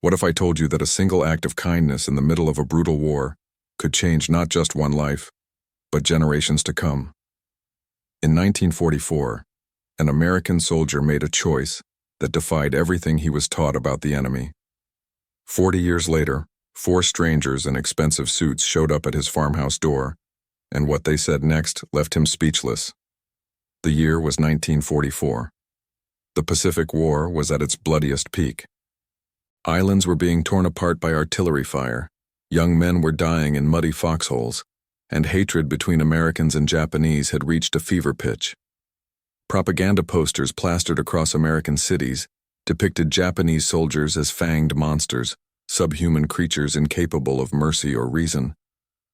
What if I told you that a single act of kindness in the middle of a brutal war could change not just one life, but generations to come? In 1944, an American soldier made a choice that defied everything he was taught about the enemy. 40 years later, 4 strangers in expensive suits showed up at his farmhouse door, and what they said next left him speechless. The year was 1944. The Pacific War was at its bloodiest peak. Islands were being torn apart by artillery fire, young men were dying in muddy foxholes, and hatred between Americans and Japanese had reached a fever pitch. Propaganda posters plastered across American cities depicted Japanese soldiers as fanged monsters, subhuman creatures incapable of mercy or reason.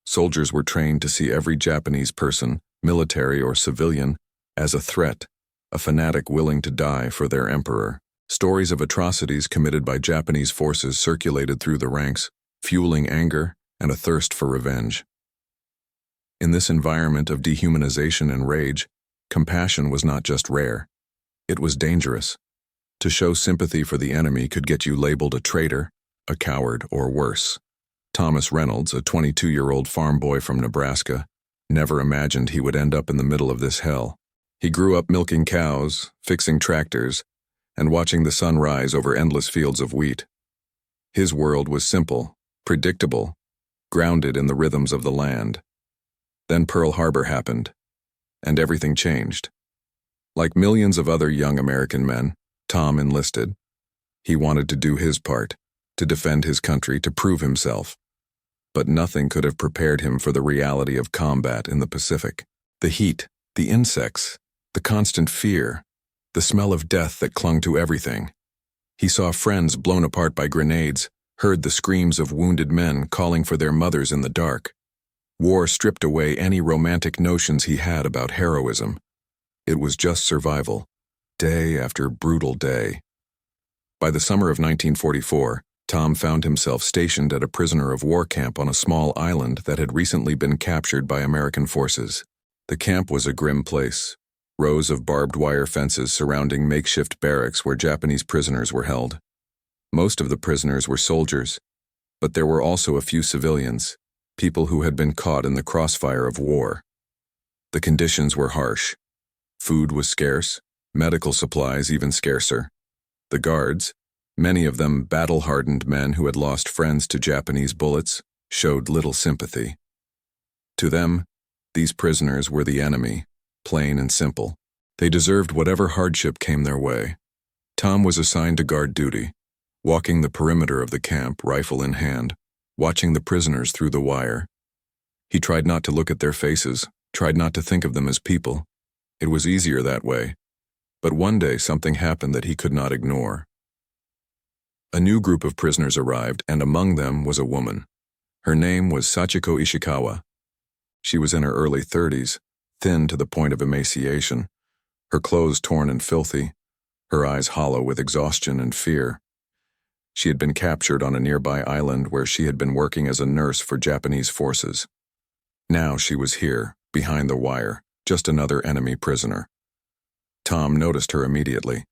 Soldiers were trained to see every Japanese person, military or civilian, as a threat, a fanatic willing to die for their emperor. Stories of atrocities committed by Japanese forces circulated through the ranks, fueling anger and a thirst for revenge. In this environment of dehumanization and rage, compassion was not just rare, it was dangerous. To show sympathy for the enemy could get you labeled a traitor, a coward, or worse. Thomas Reynolds, a 22-year-old farm boy from Nebraska, never imagined he would end up in the middle of this hell. He grew up milking cows, fixing tractors, and watching the sun rise over endless fields of wheat. His world was simple, predictable, grounded in the rhythms of the land. Then Pearl Harbor happened, and everything changed. Like millions of other young American men, Tom enlisted. He wanted to do his part, to defend his country, to prove himself. But nothing could have prepared him for the reality of combat in the Pacific. The heat, the insects, the constant fear, the smell of death that clung to everything. He saw friends blown apart by grenades, heard the screams of wounded men calling for their mothers in the dark. War stripped away any romantic notions he had about heroism. It was just survival, day after brutal day. By the summer of 1944, Tom found himself stationed at a prisoner of war camp on a small island that had recently been captured by American forces. The camp was a grim place. Rows of barbed wire fences surrounding makeshift barracks where Japanese prisoners were held. Most of the prisoners were soldiers, but there were also a few civilians, people who had been caught in the crossfire of war. The conditions were harsh. Food was scarce, medical supplies even scarcer. The guards, many of them battle-hardened men who had lost friends to Japanese bullets, showed little sympathy. To them, these prisoners were the enemy. Plain and simple. They deserved whatever hardship came their way. Tom was assigned to guard duty, walking the perimeter of the camp, rifle in hand, watching the prisoners through the wire. He tried not to look at their faces, tried not to think of them as people. It was easier that way. But one day something happened that he could not ignore. A new group of prisoners arrived, and among them was a woman. Her name was Sachiko Ishikawa. She was in her early 30s, thin to the point of emaciation, her clothes torn and filthy, her eyes hollow with exhaustion and fear. She had been captured on a nearby island where she had been working as a nurse for Japanese forces. Now she was here, behind the wire, just another enemy prisoner. Tom noticed her immediately.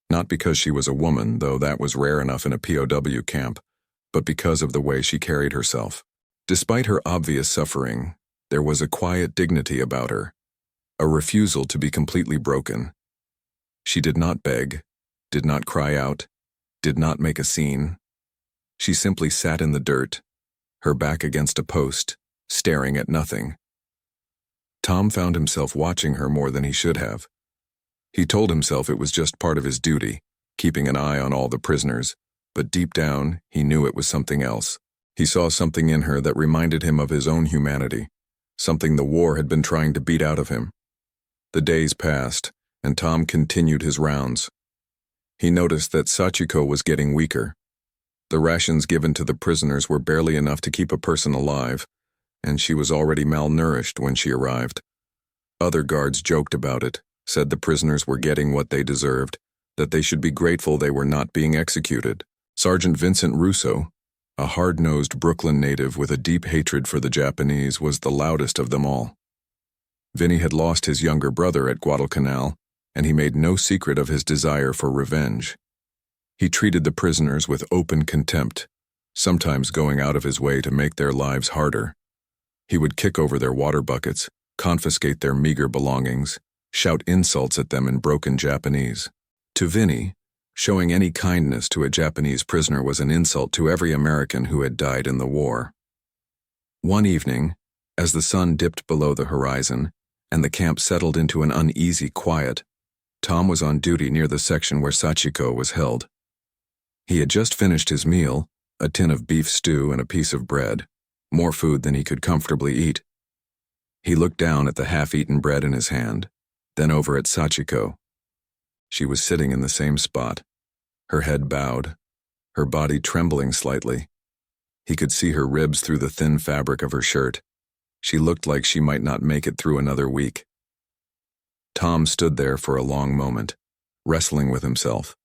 Not because she was a woman, though that was rare enough in a POW camp, but because of the way she carried herself. Despite her obvious suffering, there was a quiet dignity about her, a refusal to be completely broken. She did not beg, did not cry out, did not make a scene. She simply sat in the dirt, her back against a post, staring at nothing. Tom found himself watching her more than he should have. He told himself it was just part of his duty, keeping an eye on all the prisoners, but deep down, he knew it was something else. He saw something in her that reminded him of his own humanity. Something the war had been trying to beat out of him. The days passed, and Tom continued his rounds. He noticed that Sachiko was getting weaker. The rations given to the prisoners were barely enough to keep a person alive, and she was already malnourished when she arrived. Other guards joked about it, said the prisoners were getting what they deserved, that they should be grateful they were not being executed. Sergeant Vincent Russo, a hard-nosed Brooklyn native with a deep hatred for the Japanese, was the loudest of them all. Vinny had lost his younger brother at Guadalcanal, and he made no secret of his desire for revenge. He treated the prisoners with open contempt, sometimes going out of his way to make their lives harder. He would kick over their water buckets, confiscate their meager belongings, shout insults at them in broken Japanese. To Vinny, showing any kindness to a Japanese prisoner was an insult to every American who had died in the war. One evening, as the sun dipped below the horizon and the camp settled into an uneasy quiet, Tom was on duty near the section where Sachiko was held. He had just finished his meal, a tin of beef stew and a piece of bread, more food than he could comfortably eat. He looked down at the half-eaten bread in his hand, then over at Sachiko. She was sitting in the same spot, her head bowed, her body trembling slightly. He could see her ribs through the thin fabric of her shirt. She looked like she might not make it through another week. Tom stood there for a long moment, wrestling with himself.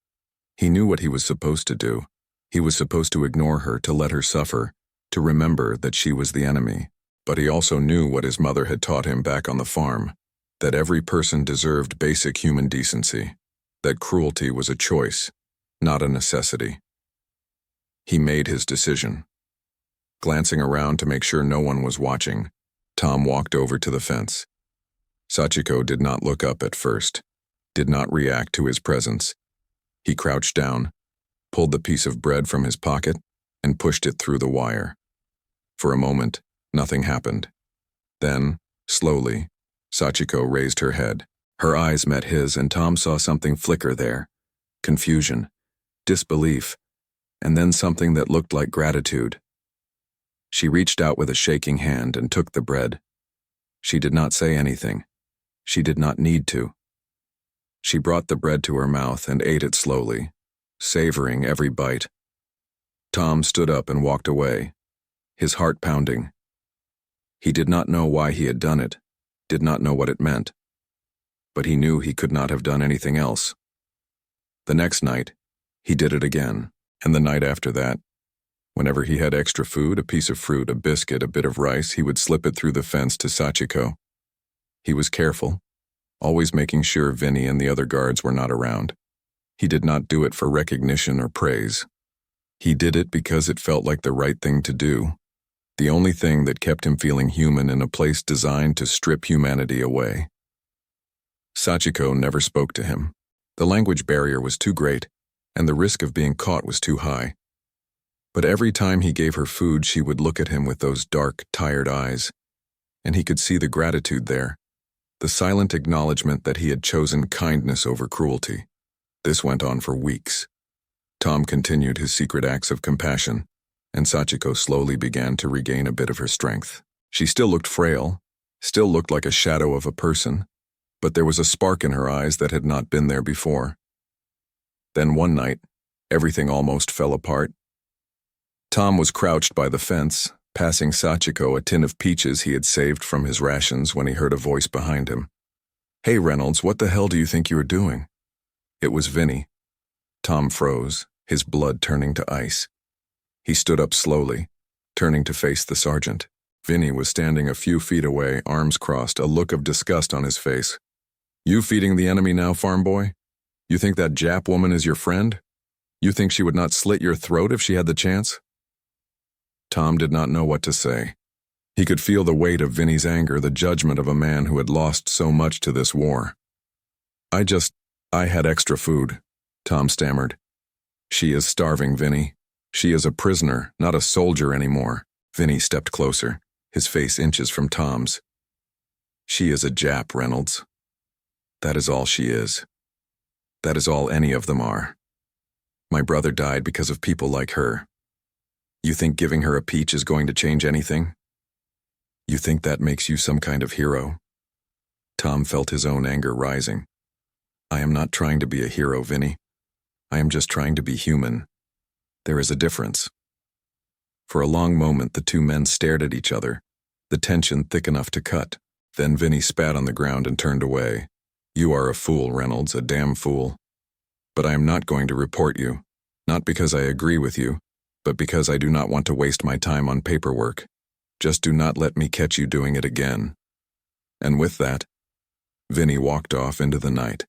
He knew what he was supposed to do. He was supposed to ignore her, to let her suffer, to remember that she was the enemy. But he also knew what his mother had taught him back on the farm, that every person deserved basic human decency, that cruelty was a choice, not a necessity. He made his decision. Glancing around to make sure no one was watching, Tom walked over to the fence. Sachiko did not look up at first, did not react to his presence. He crouched down, pulled the piece of bread from his pocket, and pushed it through the wire. For a moment, nothing happened. Then, slowly, Sachiko raised her head. Her eyes met his, and Tom saw something flicker there. Confusion, disbelief, and then something that looked like gratitude. She reached out with a shaking hand and took the bread. She did not say anything. She did not need to. She brought the bread to her mouth and ate it slowly, savoring every bite. Tom stood up and walked away, his heart pounding. He did not know why he had done it, did not know what it meant. But he knew he could not have done anything else. The next night, he did it again, and the night after that. Whenever he had extra food, a piece of fruit, a biscuit, a bit of rice, he would slip it through the fence to Sachiko. He was careful, always making sure Vinny and the other guards were not around. He did not do it for recognition or praise. He did it because it felt like the right thing to do, the only thing that kept him feeling human in a place designed to strip humanity away. Sachiko never spoke to him. The language barrier was too great, and the risk of being caught was too high. But every time he gave her food, she would look at him with those dark, tired eyes, and he could see the gratitude there, the silent acknowledgement that he had chosen kindness over cruelty. This went on for weeks. Tom continued his secret acts of compassion, and Sachiko slowly began to regain a bit of her strength. She still looked frail, still looked like a shadow of a person, but there was a spark in her eyes that had not been there before. Then one night, everything almost fell apart. Tom was crouched by the fence, passing Sachiko a tin of peaches he had saved from his rations when he heard a voice behind him. "Hey, Reynolds, what the hell do you think you are doing?" It was Vinny. Tom froze, his blood turning to ice. He stood up slowly, turning to face the sergeant. Vinny was standing a few feet away, arms crossed, a look of disgust on his face. "You feeding the enemy now, farm boy? You think that Jap woman is your friend? You think she would not slit your throat if she had the chance?" Tom did not know what to say. He could feel the weight of Vinny's anger, the judgment of a man who had lost so much to this war. I had extra food," Tom stammered. "She is starving, Vinny. She is a prisoner, not a soldier anymore." Vinny stepped closer, his face inches from Tom's. "She is a Jap, Reynolds. That is all she is. That is all any of them are. My brother died because of people like her. You think giving her a peach is going to change anything? You think that makes you some kind of hero?" Tom felt his own anger rising. "I am not trying to be a hero, Vinny. I am just trying to be human. There is a difference." For a long moment, the two men stared at each other, the tension thick enough to cut. Then Vinny spat on the ground and turned away. "You are a fool, Reynolds, a damn fool. But I am not going to report you, not because I agree with you, but because I do not want to waste my time on paperwork. Just do not let me catch you doing it again." And with that, Vinny walked off into the night.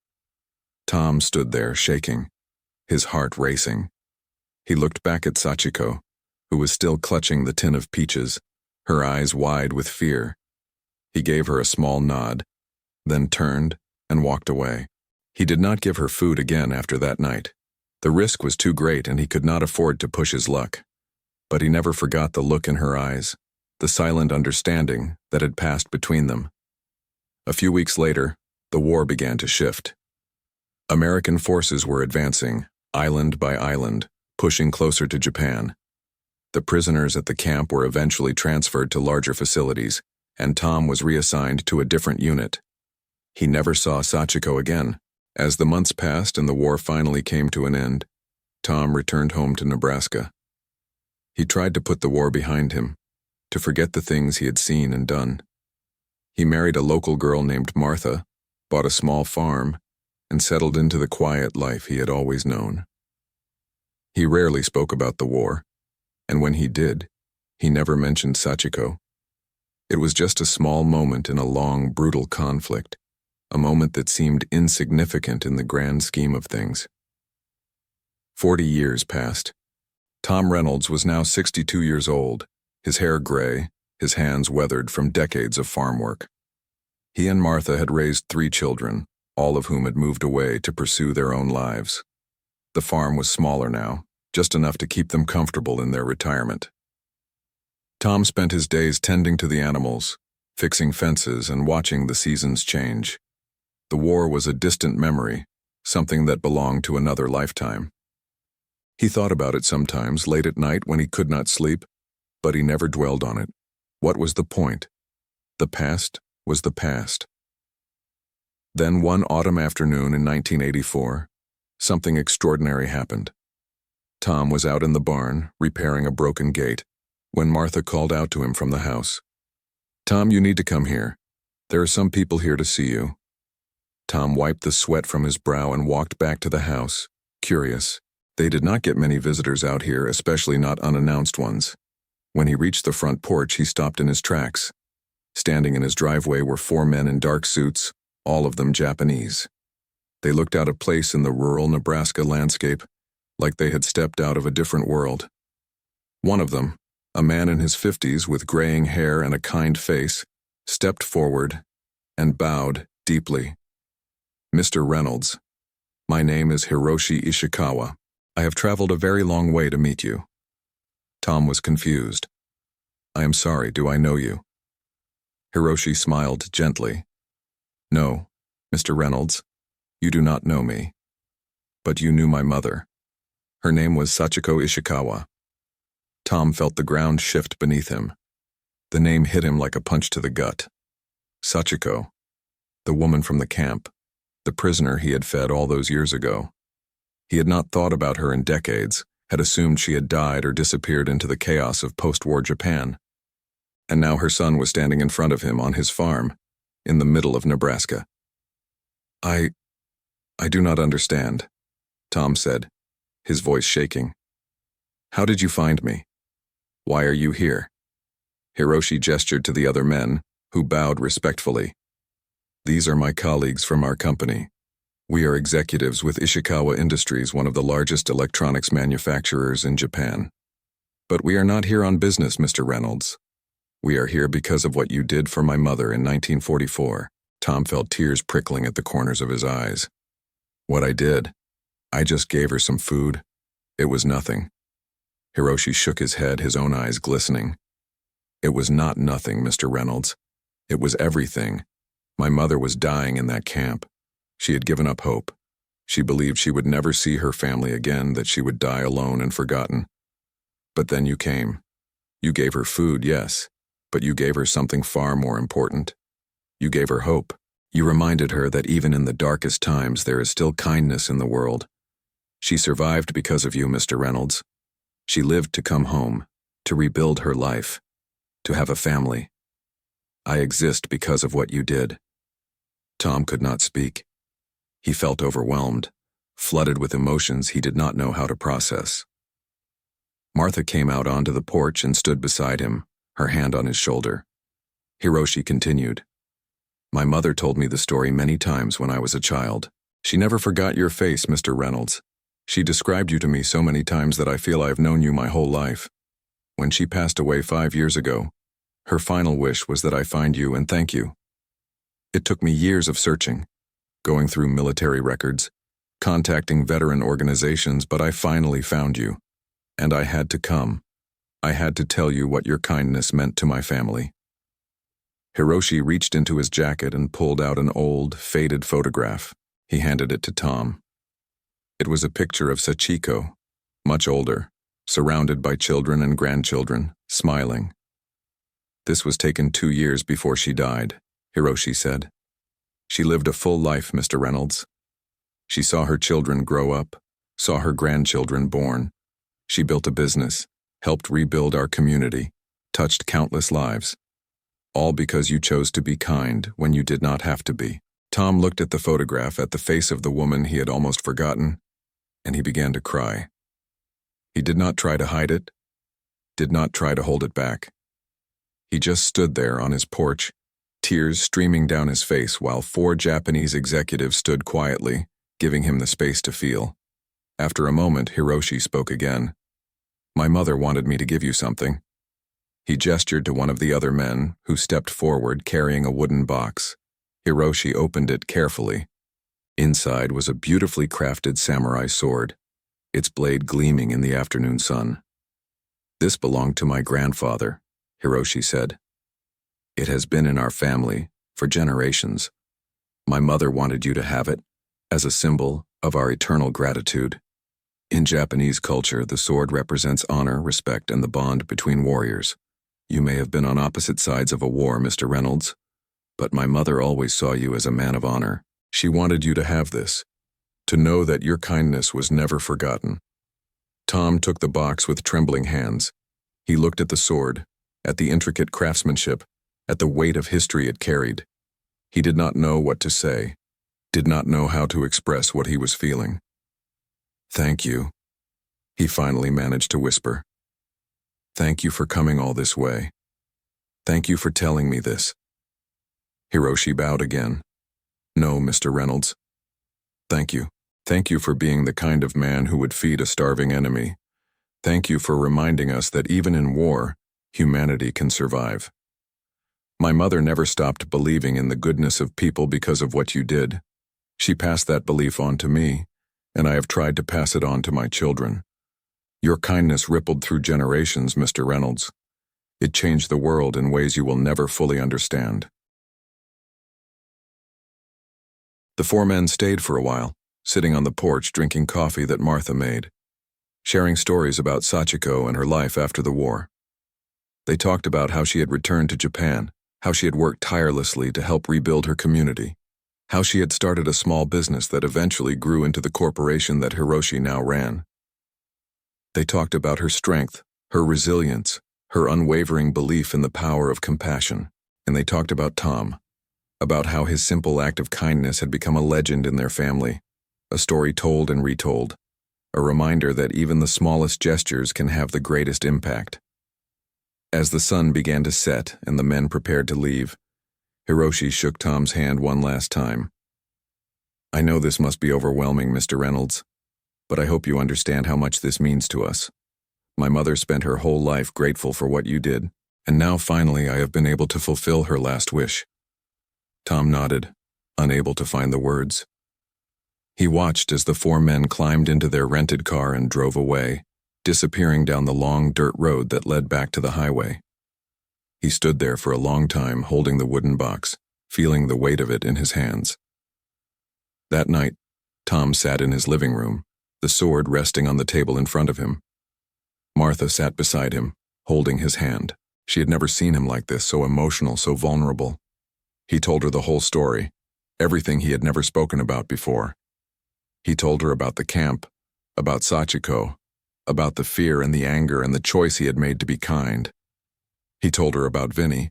Tom stood there, shaking, his heart racing. He looked back at Sachiko, who was still clutching the tin of peaches, her eyes wide with fear. He gave her a small nod, then turned and walked away. He did not give her food again after that night. The risk was too great and he could not afford to push his luck. But he never forgot the look in her eyes, the silent understanding that had passed between them. A few weeks later, the war began to shift. American forces were advancing, island by island, pushing closer to Japan. The prisoners at the camp were eventually transferred to larger facilities, and Tom was reassigned to a different unit. He never saw Sachiko again. As the months passed and the war finally came to an end, Tom returned home to Nebraska. He tried to put the war behind him, to forget the things he had seen and done. He married a local girl named Martha, bought a small farm, and settled into the quiet life he had always known. He rarely spoke about the war, and when he did, he never mentioned Sachiko. It was just a small moment in a long, brutal conflict, a moment that seemed insignificant in the grand scheme of things. 40 years passed. Tom Reynolds was now 62 years old, his hair gray, his hands weathered from decades of farm work. He and Martha had raised 3 children, all of whom had moved away to pursue their own lives. The farm was smaller now, just enough to keep them comfortable in their retirement. Tom spent his days tending to the animals, fixing fences, and watching the seasons change. The war was a distant memory, something that belonged to another lifetime. He thought about it sometimes late at night when he could not sleep, but he never dwelled on it. What was the point? The past was the past. Then one autumn afternoon in 1984, something extraordinary happened. Tom was out in the barn, repairing a broken gate, when Martha called out to him from the house. "Tom, you need to come here. There are some people here to see you." Tom wiped the sweat from his brow and walked back to the house, curious. They did not get many visitors out here, especially not unannounced ones. When he reached the front porch, he stopped in his tracks. Standing in his driveway were 4 men in dark suits, all of them Japanese. They looked out of place in the rural Nebraska landscape, like they had stepped out of a different world. One of them, a man in his 50s with graying hair and a kind face, stepped forward and bowed deeply. "Mr. Reynolds, my name is Hiroshi Ishikawa. I have traveled a very long way to meet you." Tom was confused. "I am sorry, do I know you?" Hiroshi smiled gently. "No, Mr. Reynolds, you do not know me. But you knew my mother. Her name was Sachiko Ishikawa." Tom felt the ground shift beneath him. The name hit him like a punch to the gut. Sachiko, the woman from the camp, the prisoner he had fed all those years ago. He had not thought about her in decades, had assumed she had died or disappeared into the chaos of post-war Japan. And now her son was standing in front of him on his farm, in the middle of Nebraska. I do not understand," Tom said, his voice shaking. "How did you find me? Why are you here?" Hiroshi gestured to the other men, who bowed respectfully. "These are my colleagues from our company. We are executives with Ishikawa Industries, one of the largest electronics manufacturers in Japan. But we are not here on business, Mr. Reynolds. We are here because of what you did for my mother in 1944. Tom felt tears prickling at the corners of his eyes. "What I did? I just gave her some food. It was nothing." Hiroshi shook his head, his own eyes glistening. "It was not nothing, Mr. Reynolds. It was everything. My mother was dying in that camp. She had given up hope. She believed she would never see her family again, that she would die alone and forgotten. But then you came. You gave her food, yes, but you gave her something far more important. You gave her hope. You reminded her that even in the darkest times there is still kindness in the world. She survived because of you, Mr. Reynolds. She lived to come home, to rebuild her life, to have a family. I exist because of what you did." Tom could not speak. He felt overwhelmed, flooded with emotions he did not know how to process. Martha came out onto the porch and stood beside him, her hand on his shoulder. Hiroshi continued. "My mother told me the story many times when I was a child. She never forgot your face, Mr. Reynolds. She described you to me so many times that I feel I have known you my whole life. When she passed away 5 years ago, her final wish was that I find you and thank you. It took me years of searching, going through military records, contacting veteran organizations, but I finally found you. And I had to come. I had to tell you what your kindness meant to my family. Hiroshi reached into his jacket and pulled out an old, faded photograph. He handed it to Tom. It was a picture of Sachiko, much older, surrounded by children and grandchildren, smiling. This was taken 2 years before she died, Hiroshi said. She lived a full life, Mr. Reynolds. She saw her children grow up, saw her grandchildren born. She built a business, helped rebuild our community, touched countless lives. All because you chose to be kind when you did not have to be. Tom looked at the photograph, at the face of the woman he had almost forgotten, and he began to cry. He did not try to hide it, did not try to hold it back. He just stood there on his porch, tears streaming down his face, while 4 Japanese executives stood quietly, giving him the space to feel. After a moment, Hiroshi spoke again. My mother wanted me to give you something. He gestured to one of the other men, who stepped forward carrying a wooden box. Hiroshi opened it carefully. Inside was a beautifully crafted samurai sword, its blade gleaming in the afternoon sun. This belonged to my grandfather, Hiroshi said. It has been in our family for generations. My mother wanted you to have it as a symbol of our eternal gratitude. In Japanese culture, the sword represents honor, respect, and the bond between warriors. You may have been on opposite sides of a war, Mr. Reynolds, but my mother always saw you as a man of honor. She wanted you to have this, to know that your kindness was never forgotten. Tom took the box with trembling hands. He looked at the sword, at the intricate craftsmanship, at the weight of history it carried. He did not know what to say, did not know how to express what he was feeling. Thank you, he finally managed to whisper. Thank you for coming all this way. Thank you for telling me this. Hiroshi bowed again. No, Mr. Reynolds. Thank you. Thank you for being the kind of man who would feed a starving enemy. Thank you for reminding us that even in war, humanity can survive. My mother never stopped believing in the goodness of people because of what you did. She passed that belief on to me, and I have tried to pass it on to my children. Your kindness rippled through generations, Mr. Reynolds. It changed the world in ways you will never fully understand. The 4 men stayed for a while, sitting on the porch drinking coffee that Martha made, sharing stories about Sachiko and her life after the war. They talked about how she had returned to Japan, how she had worked tirelessly to help rebuild her community, how she had started a small business that eventually grew into the corporation that Hiroshi now ran. They talked about her strength, her resilience, her unwavering belief in the power of compassion, and they talked about Tom, about how his simple act of kindness had become a legend in their family, a story told and retold, a reminder that even the smallest gestures can have the greatest impact. As the sun began to set and the men prepared to leave, Hiroshi shook Tom's hand one last time. I know this must be overwhelming, Mr. Reynolds, but I hope you understand how much this means to us. My mother spent her whole life grateful for what you did, and now finally I have been able to fulfill her last wish. Tom nodded, unable to find the words. He watched as the 4 men climbed into their rented car and drove away, disappearing down the long dirt road that led back to the highway. He stood there for a long time holding the wooden box, feeling the weight of it in his hands. That night, Tom sat in his living room, the sword resting on the table in front of him. Martha sat beside him, holding his hand. She had never seen him like this, so emotional, so vulnerable. He told her the whole story, everything he had never spoken about before. He told her about the camp, about Sachiko, about the fear and the anger and the choice he had made to be kind. He told her about Vinny,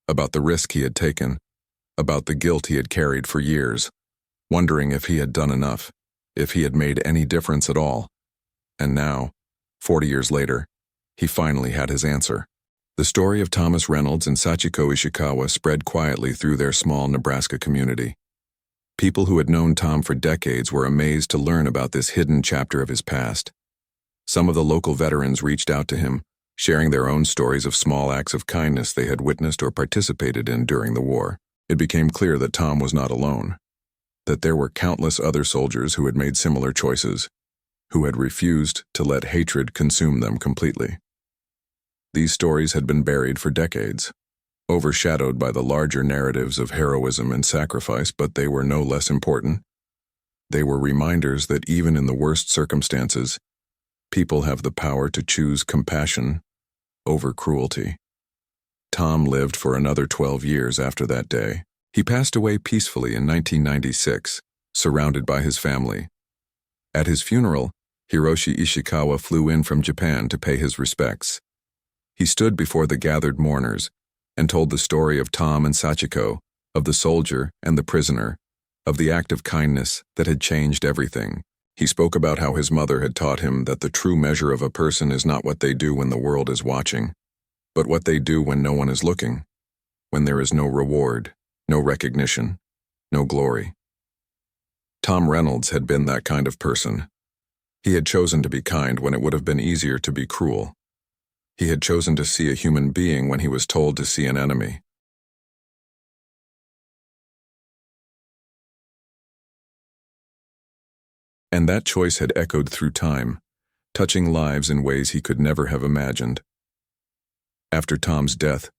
about the risk he had taken, about the guilt he had carried for years, wondering if he had done enough, if he had made any difference at all. And now, 40 years later, he finally had his answer. The story of Thomas Reynolds and Sachiko Ishikawa spread quietly through their small Nebraska community. People who had known Tom for decades were amazed to learn about this hidden chapter of his past. Some of the local veterans reached out to him, sharing their own stories of small acts of kindness they had witnessed or participated in during the war. It became clear that Tom was not alone, that there were countless other soldiers who had made similar choices, who had refused to let hatred consume them completely. These stories had been buried for decades, overshadowed by the larger narratives of heroism and sacrifice, but they were no less important. They were reminders that even in the worst circumstances, people have the power to choose compassion over cruelty. Tom lived for another 12 years after that day. He passed away peacefully in 1996, surrounded by his family. At his funeral, Hiroshi Ishikawa flew in from Japan to pay his respects. He stood before the gathered mourners and told the story of Tom and Sachiko, of the soldier and the prisoner, of the act of kindness that had changed everything. He spoke about how his mother had taught him that the true measure of a person is not what they do when the world is watching, but what they do when no one is looking, when there is no reward, no recognition, no glory. Tom Reynolds had been that kind of person. He had chosen to be kind when it would have been easier to be cruel. He had chosen to see a human being when he was told to see an enemy. And that choice had echoed through time, touching lives in ways he could never have imagined. After Tom's death,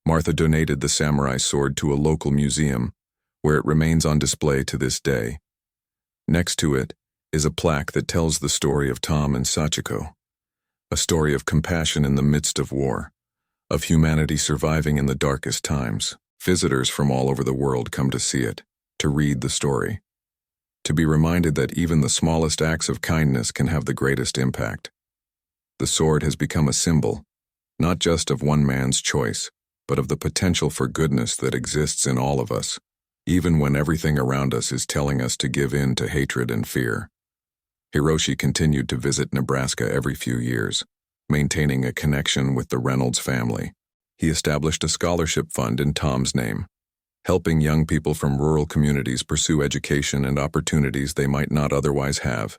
Martha donated the samurai sword to a local museum, where it remains on display to this day. Next to it is a plaque that tells the story of Tom and Sachiko, a story of compassion in the midst of war, of humanity surviving in the darkest times. Visitors from all over the world come to see it, to read the story, to be reminded that even the smallest acts of kindness can have the greatest impact. The sword has become a symbol, not just of one man's choice, but of the potential for goodness that exists in all of us, even when everything around us is telling us to give in to hatred and fear. Hiroshi continued to visit Nebraska every few years, maintaining a connection with the Reynolds family. He established a scholarship fund in Tom's name, helping young people from rural communities pursue education and opportunities they might not otherwise have.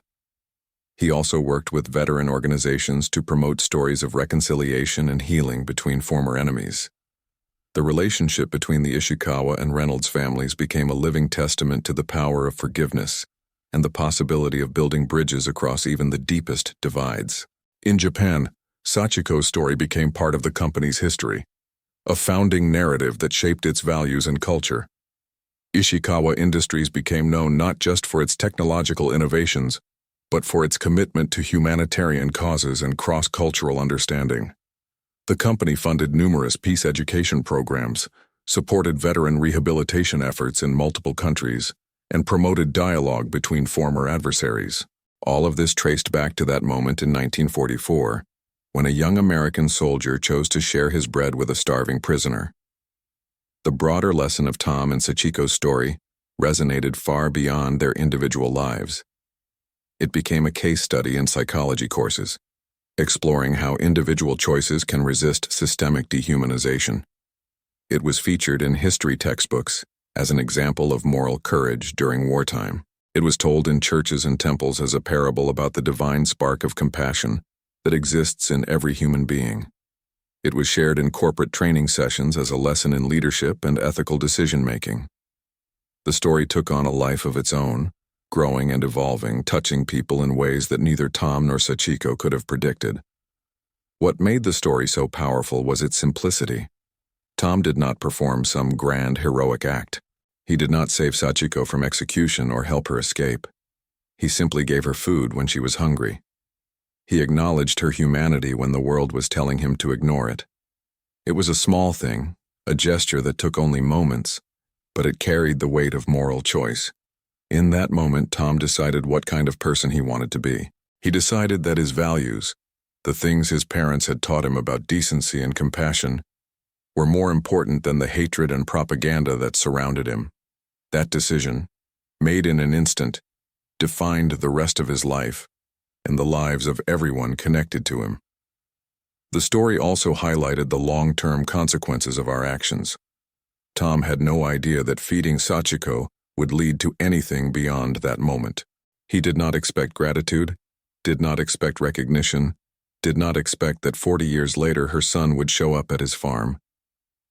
He also worked with veteran organizations to promote stories of reconciliation and healing between former enemies. The relationship between the Ishikawa and Reynolds families became a living testament to the power of forgiveness and the possibility of building bridges across even the deepest divides. In Japan, Sachiko's story became part of the company's history, a founding narrative that shaped its values and culture. Ishikawa Industries became known not just for its technological innovations, but for its commitment to humanitarian causes and cross-cultural understanding. The company funded numerous peace education programs, supported veteran rehabilitation efforts in multiple countries, and promoted dialogue between former adversaries. All of this traced back to that moment in 1944, when a young American soldier chose to share his bread with a starving prisoner. The broader lesson of Tom and Sachiko's story resonated far beyond their individual lives. It became a case study in psychology courses, exploring how individual choices can resist systemic dehumanization. It was featured in history textbooks as an example of moral courage during wartime. It was told in churches and temples as a parable about the divine spark of compassion that exists in every human being. It was shared in corporate training sessions as a lesson in leadership and ethical decision-making. The story took on a life of its own, growing and evolving, touching people in ways that neither Tom nor Sachiko could have predicted. What made the story so powerful was its simplicity. Tom did not perform some grand, heroic act. He did not save Sachiko from execution or help her escape. He simply gave her food when she was hungry. He acknowledged her humanity when the world was telling him to ignore it. It was a small thing, a gesture that took only moments, but it carried the weight of moral choice. In that moment, Tom decided what kind of person he wanted to be. He decided that his values, the things his parents had taught him about decency and compassion, were more important than the hatred and propaganda that surrounded him. That decision, made in an instant, defined the rest of his life and the lives of everyone connected to him. The story also highlighted the long-term consequences of our actions. Tom had no idea that feeding Sachiko would lead to anything beyond that moment. He did not expect gratitude, did not expect recognition, did not expect that 40 years later her son would show up at his farm.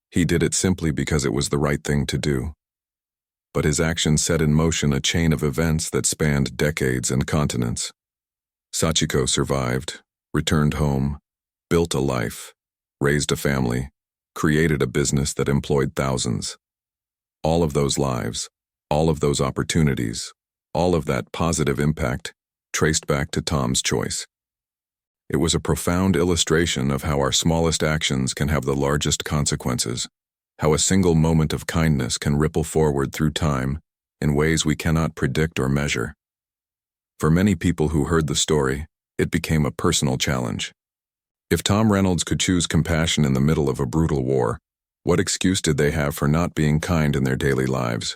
He did it simply because it was the right thing to do. But his actions set in motion a chain of events that spanned decades and continents. Sachiko survived, returned home, built a life, raised a family, created a business that employed thousands. All of those lives, all of those opportunities, all of that positive impact traced back to Tom's choice. It was a profound illustration of how our smallest actions can have the largest consequences, how a single moment of kindness can ripple forward through time in ways we cannot predict or measure. For many people who heard the story, it became a personal challenge. If Tom Reynolds could choose compassion in the middle of a brutal war, what excuse did they have for not being kind in their daily lives?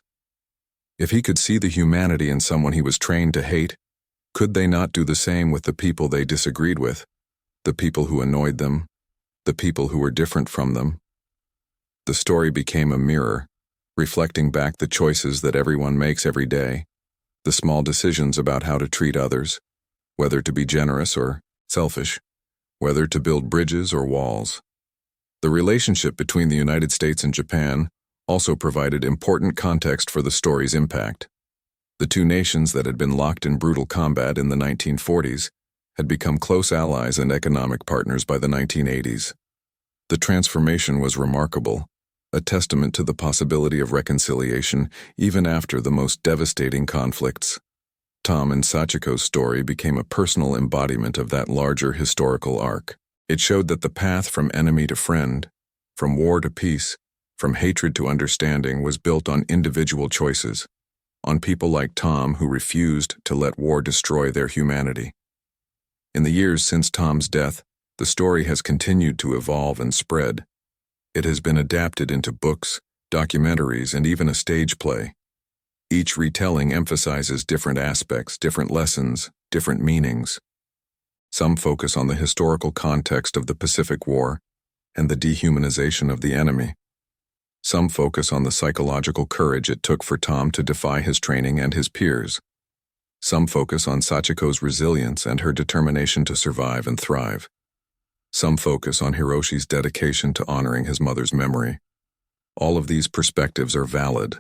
If he could see the humanity in someone he was trained to hate, could they not do the same with the people they disagreed with, the people who annoyed them, the people who were different from them? The story became a mirror, reflecting back the choices that everyone makes every day, the small decisions about how to treat others, whether to be generous or selfish, whether to build bridges or walls. The relationship between the United States and Japan also provided important context for the story's impact. The two nations that had been locked in brutal combat in the 1940s had become close allies and economic partners by the 1980s. The transformation was remarkable, a testament to the possibility of reconciliation even after the most devastating conflicts. Tom and Sachiko's story became a personal embodiment of that larger historical arc. It showed that the path from enemy to friend, from war to peace, from hatred to understanding was built on individual choices, on people like Tom who refused to let war destroy their humanity. In the years since Tom's death, the story has continued to evolve and spread. It has been adapted into books, documentaries, and even a stage play. Each retelling emphasizes different aspects, different lessons, different meanings. Some focus on the historical context of the Pacific War and the dehumanization of the enemy. Some focus on the psychological courage it took for Tom to defy his training and his peers. Some focus on Sachiko's resilience and her determination to survive and thrive. Some focus on Hiroshi's dedication to honoring his mother's memory. All of these perspectives are valid.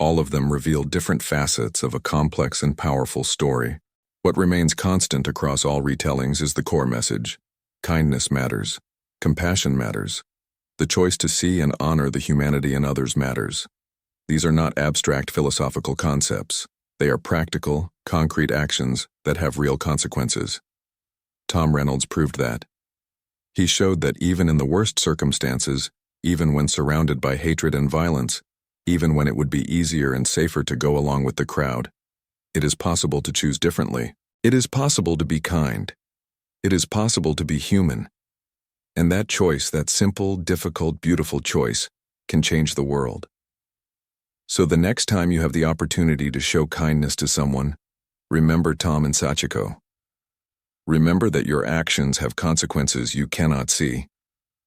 All of them reveal different facets of a complex and powerful story. What remains constant across all retellings is the core message. Kindness matters. Compassion matters. The choice to see and honor the humanity in others matters. These are not abstract philosophical concepts. They are practical, concrete actions that have real consequences. Tom Reynolds proved that. He showed that even in the worst circumstances, even when surrounded by hatred and violence, even when it would be easier and safer to go along with the crowd, it is possible to choose differently. It is possible to be kind. It is possible to be human. And that choice, that simple, difficult, beautiful choice, can change the world. So the next time you have the opportunity to show kindness to someone, remember Tom and Sachiko. Remember that your actions have consequences you cannot see,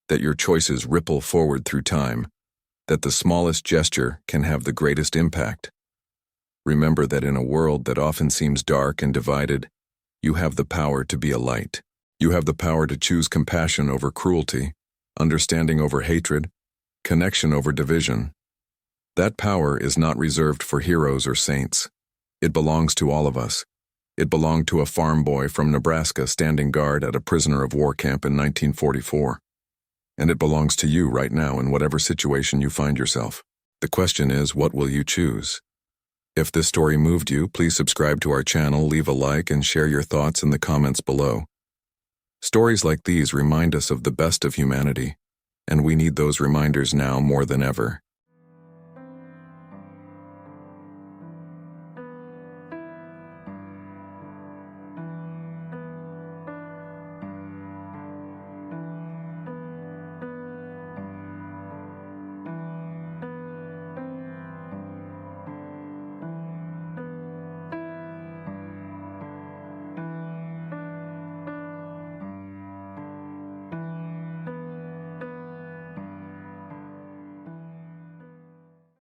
that your choices ripple forward through time, that the smallest gesture can have the greatest impact. Remember that in a world that often seems dark and divided, you have the power to be a light. You have the power to choose compassion over cruelty, understanding over hatred, connection over division. That power is not reserved for heroes or saints. It belongs to all of us. It belonged to a farm boy from Nebraska standing guard at a prisoner of war camp in 1944. And it belongs to you right now in whatever situation you find yourself. The question is, what will you choose? If this story moved you, please subscribe to our channel, leave a like, and share your thoughts in the comments below. Stories like these remind us of the best of humanity, and we need those reminders now more than ever.